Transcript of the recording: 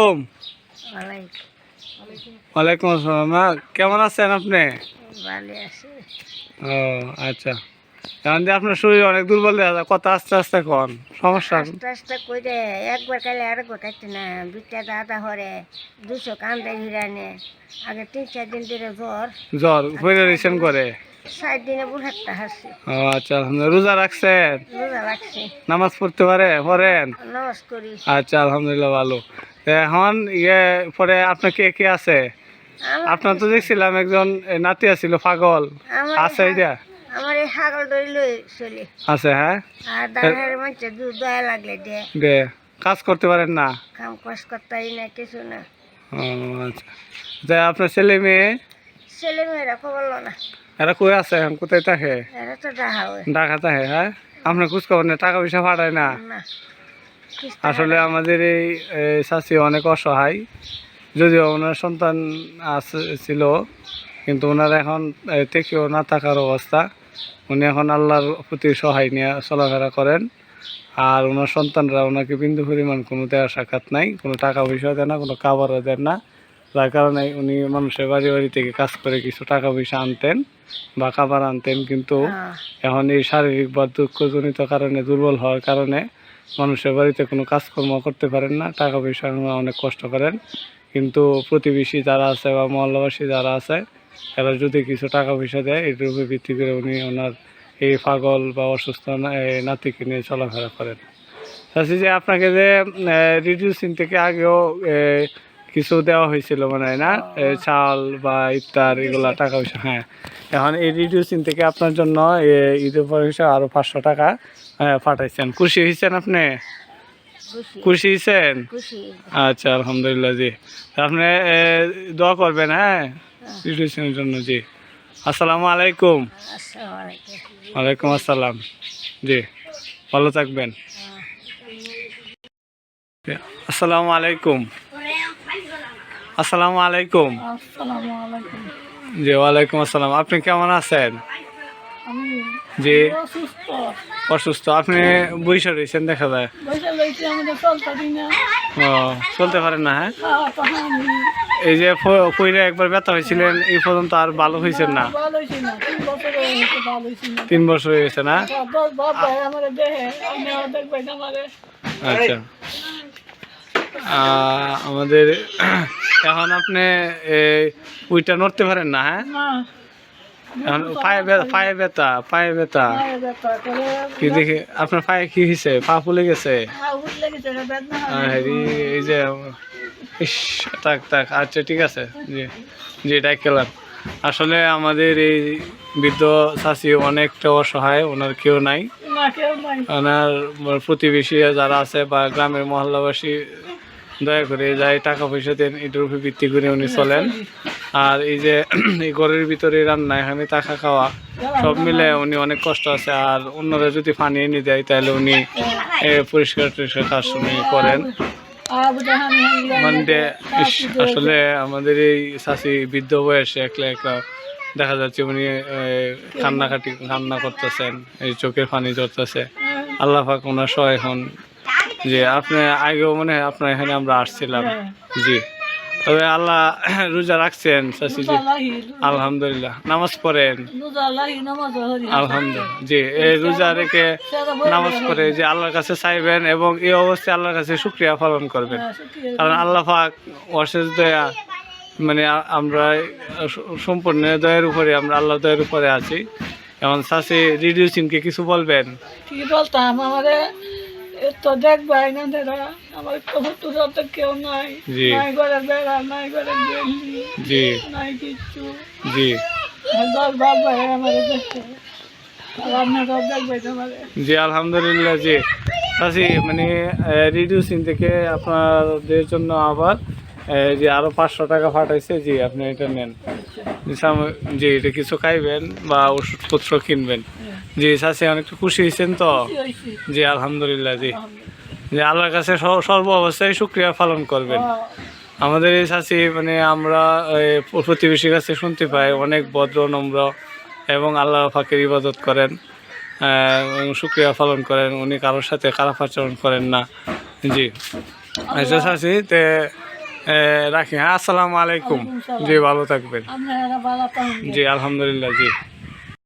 আলাইকুম। ওয়ালাইকুম আসসালাম। কেমন আছেন আপনি? ও আচ্ছা, কারণ যে আপনার শরীর অনেক দুর্বল দেখা যায়, কথা আস্তে আস্তে কোন সমস্যা? আস্তে আস্তে কইরে একবার খাইলে আরেকবার খাইতে না, দুইটা দাদা হরে 200 কান্দে হিরানে। আগে 3-4 দিন ধরে জ্বর পরিবেশন করে 60 দিনে বুঝারটা হাসি। ও আচ্ছা, আলহামদুলিল্লাহ। রোজা রাখছেন? রোজা রাখছি, নামাজ পড়তে পড়েন? নামাজ করি। আচ্ছা, আলহামদুলিল্লাহ, ভালো। এখন পরে আপনার কে কে আছে? আপনার তো দেখছিলাম একজন নাতি আছিল, পাগল আছে এটা? আমার এই ছাগল ধরে লই চলি আছে, হ্যাঁ। আর দাঁড়ার মধ্যে দুধ দয়া লাগলে দে দে কাজ করতে পারেন না? কাম কাজ করতেই না, কিছু না। ও আচ্ছা, আপনার ছেলে মেয়ে? ছেলে মেয়েরা খবর লো না। এরা কই আছে এখন, কোথায় থাকে? এরা তো দেখা হয় ঢাকা থাকে, হ্যাঁ। আপনার খোঁজ খবর নেই, টাকা পয়সা পাঠায় না? না। আসলে আমাদের এই চাচি অনেক অসহায়, যদিও ওনার সন্তান ছিল, কিন্তু ওনার এখন থেকেও না থাকার অবস্থা। উনি এখন আল্লাহর প্রতি সহায় নিয়ে চলাফেরা করেন, আর ওনার সন্তানরা ওনাকে বিন্দু পরিমাণ কোনো দেওয়ার সাক্ষাৎ নাই, কোনো টাকা পয়সা দেয় না, কোনো খাবারও দেন না। যার কারণে উনি মানুষের বাড়ি বাড়ি থেকে কাজ করে কিছু টাকা পয়সা আনতেন বা খাবার আনতেন, কিন্তু এখন এই শারীরিক বা দুঃখজনিত কারণে, দুর্বল হওয়ার কারণে মানুষের বাড়িতে কোনো কাজকর্ম করতে পারেন না, টাকা পয়সা অনেক কষ্ট করেন। কিন্তু প্রতিবেশী যারা আছে বা মহল্লাবাসী যারা আছে, এরা যদি কিছু টাকা পয়সা দেয়, এটার উপরে ভিত্তি করে উনি ওনার এই পাগল বা অসুস্থ নাতিকে নিয়ে চলাফেরা করেন। চাচ্ছি যে আপনাকে যে রিডিউসিং থেকে আগেও কিছু দেওয়া হয়েছিল মনে হয় না, চাল বা ইফতার এগুলা টাকা পয়সা, হ্যাঁ। এখন এই রিডিউসিং থেকে আপনার জন্য ঈদের পর হিসেবে আরও 500 টাকা পাঠাইছেন। খুশি হয়েছেন আপনি? খুশি হয়েছেন? আচ্ছা, আলহামদুলিল্লাহ। জি, আপনি দোয়া করবেন, হ্যাঁ, রিডিউসিংয়ের জন্য। জি, আসসালামু আলাইকুম। ওয়ালাইকুম আসসালাম। জি, ভালো থাকবেন। আসসালামু আলাইকুম। আসসালামু আলাইকুম। জি, ওয়ালাইকুম আসসালাম। আপনি কেমন আছেন? জি, অসুস্থ। আপনি বইসা রয়েছেন দেখা যায়। ও, চলতে পারেন না, হ্যাঁ। এই যে পইরে একবার ব্যথা হয়েছিলেন, এই পর্যন্ত আর ভালো হয়েছেন না? 3 বছর হয়ে গেছে না? আচ্ছা, আমাদের এখন আপনি ওইটা নড়তে পারেন না, হ্যাঁ। এখন পায়ে ব্যথা কি দেখে? আপনার পায়ে কি হয়েছে? পা ফুলে গেছে? এই যে থাক, আচ্ছা, ঠিক আছে। জি জি, এটাই খেলাম। আসলে আমাদের এই বৃদ্ধ চাচি অনেকটা অসহায়, ওনার কেউ নাই। ওনার প্রতিবেশী যারা আছে বা গ্রামের মহল্লাবাসী দয়া করে যাই টাকা পয়সা দেন, এটার উপরে ভিত্তি করে উনি চলেন। আর এই যে এই ঘরের ভিতরে রান্না, এখানে থাকা খাওয়া সব মিলে উনি অনেক কষ্ট আছে। আর অন্যরা যদি পানি এনে দেয়, তাহলে উনি পরিষ্কার কাজ উনি করেন। মানে আসলে আমাদের এই চাচি বৃদ্ধ বয়সে একলা দেখা যাচ্ছে উনি কান্না করতেছেন, এই চোখের পানি ঝরতেছে। আল্লাহ পাক ওনার সহায় হন। যে আপনি আগেও মনে হয় আপনার এখানে আমরা আসছিলাম। জি, তবে আল্লাহ রোজা রাখছেন চাচি? জি, আলহামদুলিল্লাহ। নামাজ পড়েন? আলহামদুলিল্লাহ। জি, এই রোজা রেখে নামাজ পড়ে যে আল্লাহর কাছে চাইবেন, এবং এই অবস্থায় আল্লাহর কাছে শুকরিয়া পালন করবেন। কারণ আল্লাহ পাক অশেষ দয়া, মানে আমরা সম্পূর্ণ দয়ের উপরে, আমরা আল্লাহ দয়ের উপরে আছি। এমন চাচি রিডিউসিংকে কিছু বলবেন? কি বলতাম, আমাদের তো দেখবাই না, আমার তো কেউ নাই, নাই ঘরে বেড়া, নাই ঘরে গেলি, জি, নাই কিচ্ছু। জি, 10 বাপ ভাই আমাদের দেখতে, জি, আলহামদুলিল্লাহ। জি চাচি, মানে রিডিউসিং থেকে আপনাদের জন্য আবার যে আরো 500 টাকা পাঠাইছে। জি, আপনি এটা নেন। জি, এটা কিছু খাইবেন বা ওষুধপত্র কিনবেন। জি চাচি, অনেকটা খুশি হয়েছেন তো? জি, আলহামদুলিল্লাহ। জি, যে আল্লাহর কাছে সর্ব অবস্থায় শুকরিয়া পালন করবেন। আমাদের এই চাচি, মানে আমরা প্রতিবেশীর কাছে শুনতে পাই, অনেক ভদ্র, নম্র এবং আল্লাহ পাকের ইবাদত করেন, শুকরিয়া পালন করেন। উনি কারোর সাথে খারাপ আচরণ করেন না। জি, আচ্ছা চাচি, রাখি। হ্যাঁ, আসসালামু আলাইকুম। ওয়ালাইকুম সালাম। জি, ভালো থাকবেন। আপনারা ভালো থাকবেন। জি, আলহামদুলিল্লাহ। জি।